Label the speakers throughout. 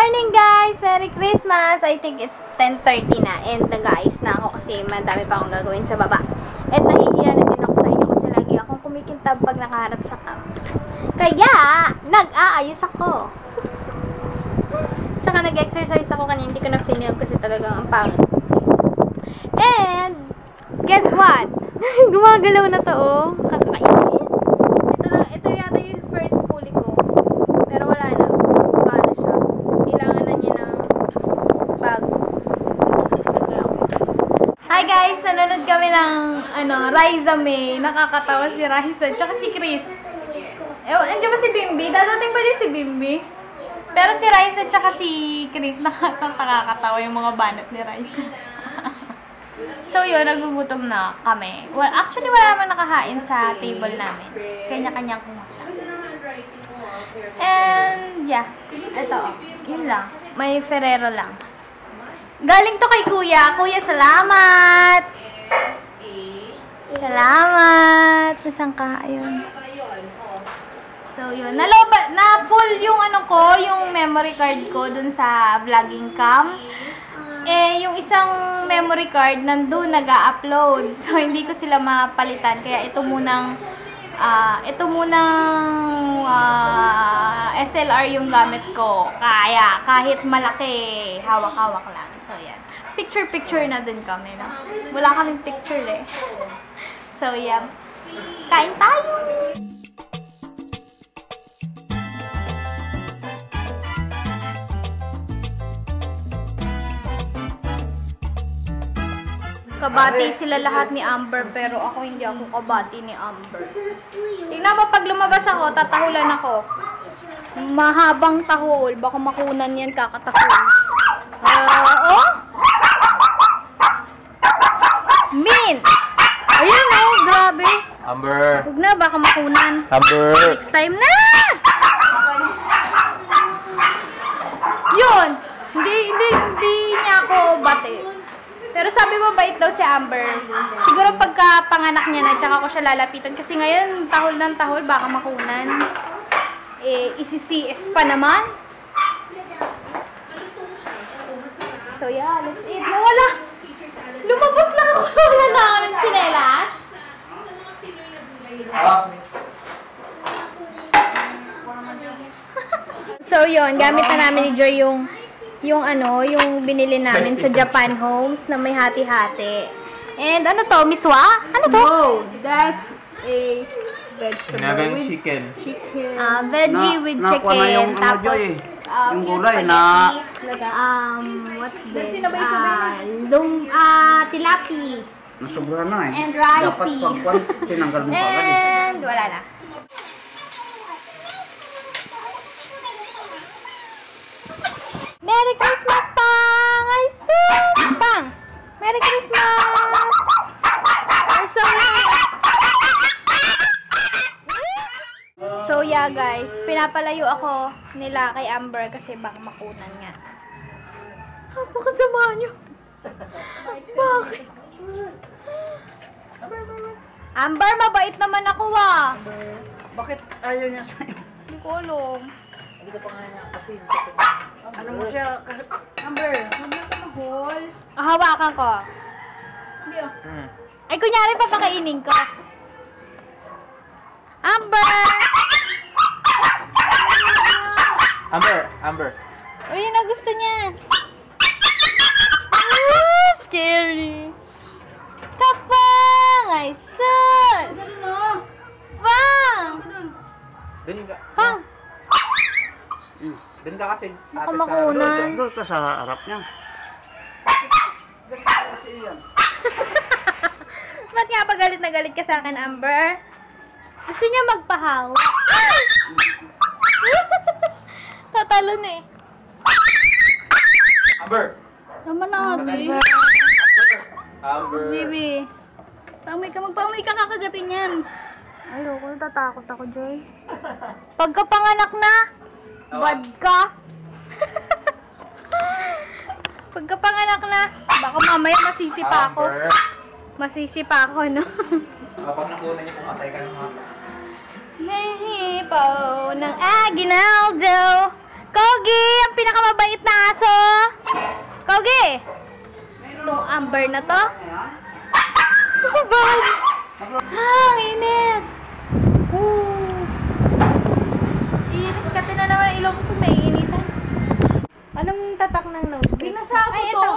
Speaker 1: morning guys! Merry Christmas! I think it's 10:30 na and nag-aayos na ako kasi madami pa akong gagawin sa baba. At nahihiya na din ako sa inyo kasi lagi akong kumikintab pag nakaharap sa cam. Kaya, nag-aayos ako. Tsaka nag-exercise ako kanina, hindi ko na film kasi talagang ang pangit. And, guess what? Gumagalaw na to, oh. Kakainis. Ito yata yung first pulley ko. Pero wala na. Buka na siya. Kailangan na niya ng bago. Hi guys! Nanonood kami ng Raisa May. Nakakatawa si Raisa. Tsaka si Chris. Andiyan ba si Bimbi? Dadating ba din si Bimbi? Pero si Raisa tsaka si Chris nakakatawa yung mga banat ni Raisa. So yun, nagugutom na kami. Well, actually wala naman nakahain sa table namin. Kanya-kanyang kumata. And yeah, ito yun lang. May Ferrero lang. Galing to kay Kuya. Kuya, salamat! Salamat! Masang ka? Ayun. So yun, na full yung yung memory card ko dun sa vlogging cam. Yung isang memory card nandun nag-a-upload. So hindi ko sila mapalitan kaya ito munang SLR yung gamit ko. Kaya kahit malaki, hawak-hawak lang. So yan. Picture na din kami, no? Wala kaming picture eh. So yan. Kain tayo! Kabati sila lahat ni Amber, pero ako hindi ako kabati ni Amber. Tingnan mo, pag lumabas ako, tatahulan ako. Mahabang tahol, baka makunan yan, kakatahol. Oh? Min! Ayun oh, grabe.
Speaker 2: Amber!
Speaker 1: Huwag na, baka makunan.
Speaker 2: Amber!
Speaker 1: Next time na! Yun! Hindi niya ako bati. Pero sabi mo, bait daw si Amber. Siguro pagka panganak niya na, tsaka ko siya lalapitan. Kasi ngayon, tahol ng tahol, baka makunan. Isi-CS pa naman. So yeah, let's eat. Wala! Lumabas lang ako. Wala na ako ng tsinelas. So yun, gamit na namin ni Joy yung binili namin sa Japan Homes na may hati-hati. And ano to, miswa? Ano to?
Speaker 3: No, that's a vegetable with
Speaker 2: chicken.
Speaker 1: Veggie with chicken. Tapos,
Speaker 3: yung gulay na
Speaker 1: what's this? Tilapi.
Speaker 3: nasobra na eh.
Speaker 1: And ricey.
Speaker 3: Dapat pagkuhan, tinanggal mo pa
Speaker 1: And wala na. Merry Christmas, Pang! Ay, sus! Pang! Merry Christmas! So yeah guys, pinapalayo ako nila kay Amber kasi baka makunan nga. Napakasama nyo! Bakit? Amber, mabait naman ako ah!
Speaker 3: Bakit ayaw niya sa'yo?
Speaker 1: Hindi ko alam.
Speaker 3: Hindi ka pa nga niya kasi ano mo siya? Amber, huwag na ka mahol.
Speaker 1: Hawakan ko.
Speaker 3: Hindi ah.
Speaker 1: Ay, kunyari papakainin ko. Amber!
Speaker 2: Amber.
Speaker 1: Uy, yun ang gusto niya. Scary. Kapang! Ay, sus!
Speaker 3: Ganun na.
Speaker 1: Pang!
Speaker 2: Dun ka.
Speaker 1: Pang!
Speaker 2: Dun ka kasi.
Speaker 1: Baka makunan.
Speaker 3: Doon ka sa harap niya.
Speaker 1: Ba't nga ba galit na galit ka sa akin, Amber? Gusto niya magpahaw. Tatalon eh.
Speaker 2: Amber!
Speaker 1: Naman natin.
Speaker 2: Amber!
Speaker 1: Baby. Magpauwi ka, kakagatin yan. Ayoko, natatakot ako, Joy. Pagkapanganak na, bad ka. Pagkapanganak na, baka mamaya masisipa ako. Masisipa ako, no?
Speaker 2: Kapag nakunan niya, pumatay ka naman.
Speaker 1: Nahihipaw ng Aguinaldo. Kogi! Ang pinakamabait na aso! Kogi! Itong Amber na to. Bag! Ang init! Init ka na naman ang ilong ko kung naiinitan. Anong tatak ng nose strips?
Speaker 3: Binasa ko
Speaker 1: Ay,
Speaker 3: to.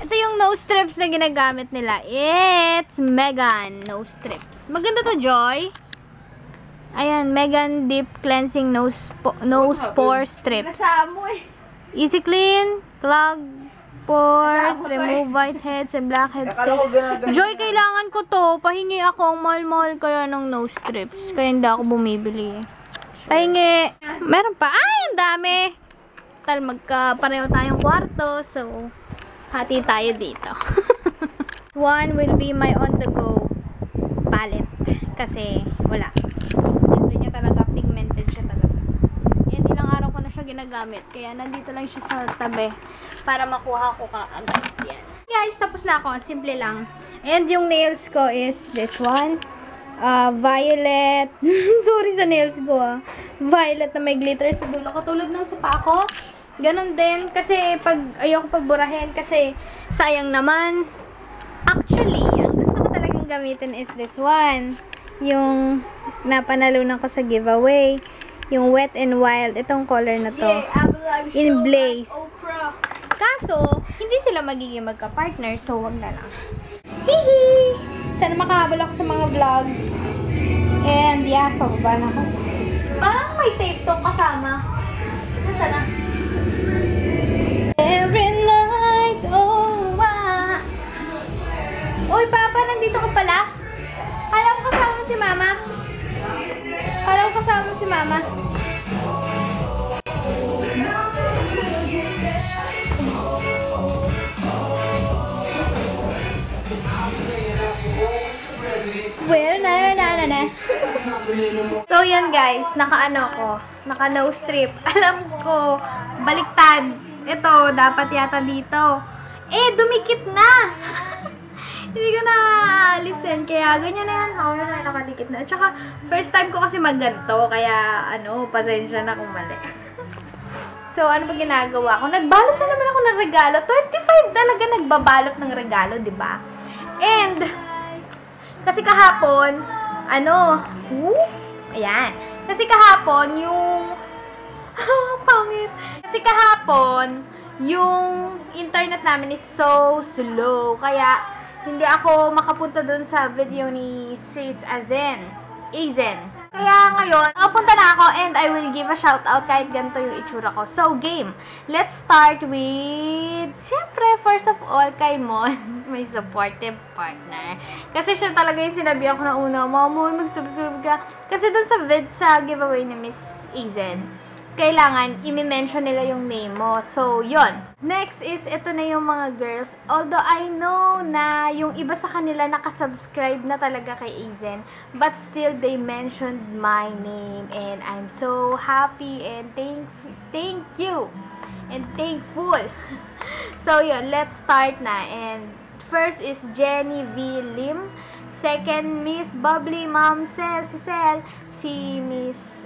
Speaker 1: Ito yung nose strips na ginagamit nila. It's Megan nose strips. Maganda to, Joy. Ayan, Megan Deep Cleansing Nose Pore Strips.
Speaker 3: Binasa mo eh.
Speaker 1: Easy clean, clog pores, remove whiteheads and blackheads. Joy, kailangan ko to. Pahingi ako. Ang mahal-mahal kaya ng nose strips. Kaya hindi ako bumibili. Pahingi. Meron pa. Ay, ang dami. Tal, magka-pareho tayong kwarto. So, hati tayo dito. One will be my on-the-go palette. Kasi, wala. Ganda niya talaga. Pigmented siya talaga. Yan, ilang araw ko na siya ginagamit. Kaya, nandito lang siya sa tabi. Para makuha ko agad yan. Guys, tapos na ako. Simple lang. And yung nails ko is this one. Violet. Sorry sa nails ko Violet na may glitter sa dulo. Katulad ng sa paa ko. Ganon din. Kasi pag ayoko pagburahin. Kasi sayang naman. Actually, ang gusto ko talagang gamitin is this one. Yung napanalunan ko sa giveaway. Yung Wet n Wild. Itong color na to. In Blaze. Kaso, hindi sila magiging magka-partner. So, wag na lang. Hihi! Sana makahabol ako sa mga vlogs. And yeah, pababa na ako. Parang may tape tong kasama. Nasaan na? Every night, oh, wow. Uy, Papa, nandito ka pala? Kala ko kasama mo si Mama. Kala ko kasama mo si Mama. Well, na. So, yan guys. Naka-ano ko. Naka-nose strip. Alam ko, baliktad. Ito, dapat yata dito. Eh, dumikit na! Hindi ko na listen. Kaya, ganyan na yan. Ako na nakadikit na. At saka, first time ko kasi magganto. Kaya, pasensya na kung mali. So, ano ba ginagawa ko? Nagbalot na naman ako ng regalo. 25 talaga nagbabalot ng regalo, di ba? And, kasi kahapon, ayan. Kasi kahapon, yung, pangit. Kasi kahapon, yung internet namin is so slow. Kaya, hindi ako makapunta dun sa video ni Sis Azen. Kaya ngayon, nakapunta na ako and I will give a shoutout kahit ganito yung itsura ko. So, game. Let's start with, siyempre, first of all, kay Mon, may supportive partner. Kasi siya talaga yung sinabi ako na una, Mamo, mag-subscribe ka. Kasi dun sa giveaway ni Miss Azen, kailangan i-mention nila yung name mo. So, yon. Next is, ito na yung mga girls. Although, I know na yung iba sa kanila nakasubscribe na talaga kay Azen. But still, they mentioned my name. And I'm so happy and thank you. And thankful. So, yun. Let's start na. And first is Jenny V. Lim. Second, Miss Bubbly Mom Cel. Si Cel. Si Miss...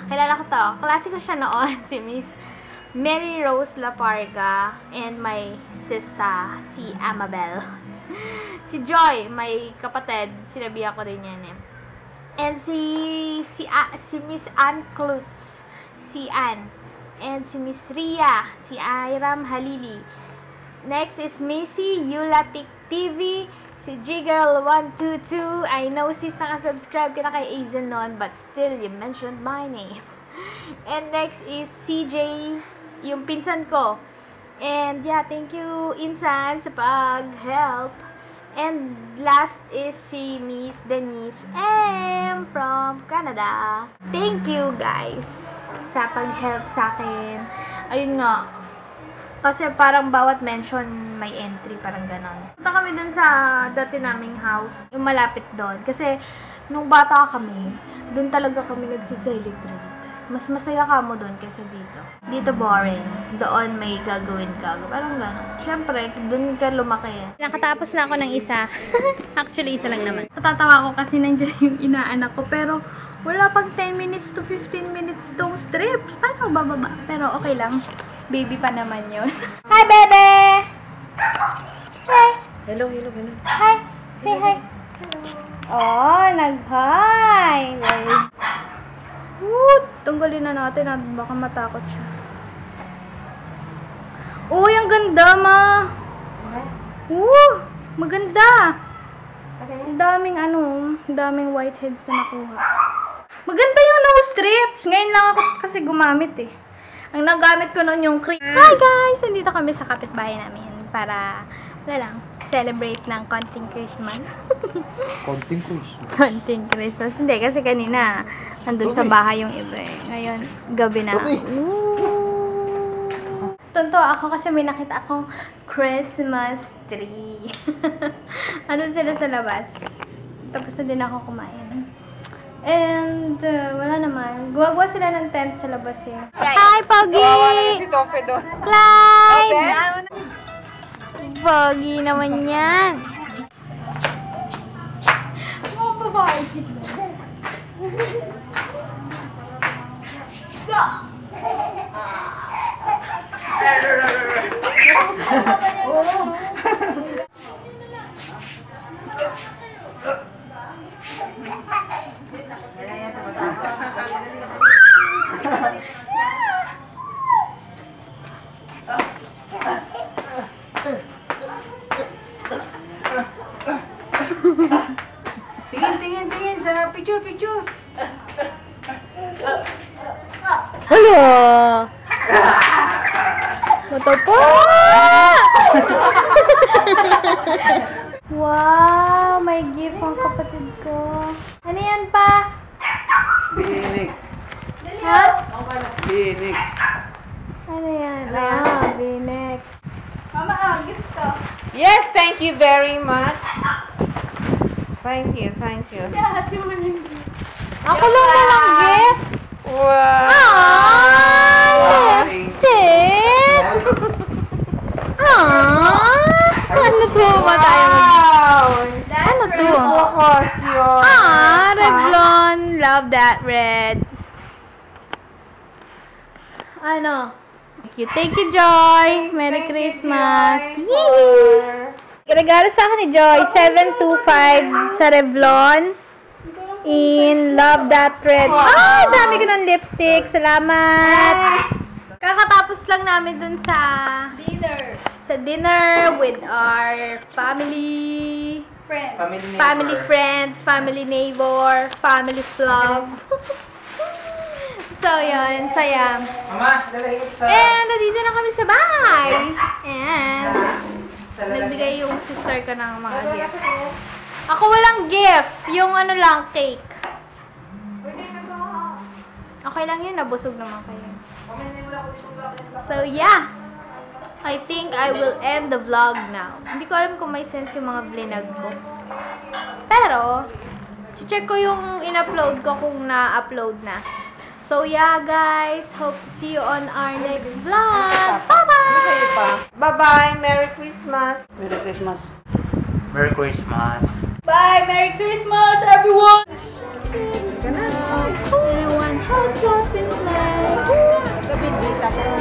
Speaker 1: kilala ko to. Klase ko siya noon. Si Miss Mary Rose Laparga. And my sister, si Amabel. Si Joy, may kapatid. Sinabi ako rin yan eh. And si Miss Ann Klutz. Si Ann. And si Miss Ria. Si Iram Halili. Next is Missy Yulatik TV. Si G-Girl122. I know sis nakasubscribe ka na kay Azen noon, but still, you mentioned my name. And next is CJ, yung pinsan ko. And yeah, thank you, Insan, sa pag-help. And last is si Miss Denise M. from Canada. Thank you, guys, sa pag-help sa akin. Ayun nga, kasi parang bawat mention may entry, parang ganon. Punta kami dun sa dati naming house, yung malapit doon. Kasi nung bata kami, dun talaga kami nagsiselebrate. Mas masaya ka mo doon kaysa dito. Dito boring. Doon may gagawin ka. Parang gano'n. Siyempre, doon ka lumaki. Nakatapos na ako ng isa. Actually, isa lang naman. Natatawa ko kasi nandiyan yung inaanak ko. Pero wala pang 10 minutes to 15 minutes tong strips. Paano bababa? Pero okay lang. Baby pa naman yun. Hi, bebe! Hi!
Speaker 3: Hello, hello, hello.
Speaker 1: Hi! Say hi! Oh, nag-hi! Tunggalin na natin at baka matakot siya. Uy, ang ganda, ma! Maganda! Ang daming daming whiteheads na nakuha. Maganda yung nose strips! Ngayon lang ako kasi gumamit eh. Ang nagamit ko nun yung cream. Hi guys! Nandito kami sa kapitbahay namin para, wala lang, celebrate ng konting Christmas.
Speaker 2: Konting Christmas.
Speaker 1: Konting Christmas. Hindi, kasi kanina nandun sa bahay yung iba eh. Ngayon, gabi na. Tonto ako kasi may nakita akong Christmas tree. Andun sila sa labas. Tapos na din ako kumain. And, wala naman. Gumagawa sila ng tent sa labas eh. Hi, Pogi!
Speaker 3: Si Tope doon.
Speaker 1: Clyde! Pogi naman yan. Oh, babae sila.
Speaker 3: Tingin sa picture.
Speaker 1: Hello! Mata po! Wow! May gift ang kapatid ko. Ano yan pa?
Speaker 2: Binig.
Speaker 1: Ha?
Speaker 2: Binig.
Speaker 1: Ano yan? Binek.
Speaker 3: Mama, gift ko. Yes, thank you very much. Thank you.
Speaker 1: Ako lang nalang gift.
Speaker 3: Wow!
Speaker 1: Lipstick! Ano to ba tayo? Ano to? Revlon. Love that red. Ano? Thank you, Joy. Merry Christmas. Yee! Regalo sa akin ni Joy, 725 sa Revlon. In Love That Red. Dami ko ng lipstick. Salamat. Kakatapos lang namin dun sa dinner with our family friends, family neighbor, family vlog. So, yun. Saya.
Speaker 2: Mama, lalagay sa...
Speaker 1: And, nandito na kami sa bahay. And, nagbigay yung sister ko ng mga gifts. Ako walang gift. Yung ano lang, cake. Okay lang yun. Nabusog naman kayo. So, yeah. I think I will end the vlog now. Hindi ko alam kung may sense yung mga blinag ko. Pero, check ko yung in-upload ko kung na-upload na. So, yeah, guys. Hope to see you on our next vlog. Bye-bye!
Speaker 3: Bye-bye. Merry Christmas.
Speaker 2: Merry Christmas.
Speaker 1: Bye! Merry Christmas, everyone!
Speaker 3: Gabi, dita ko.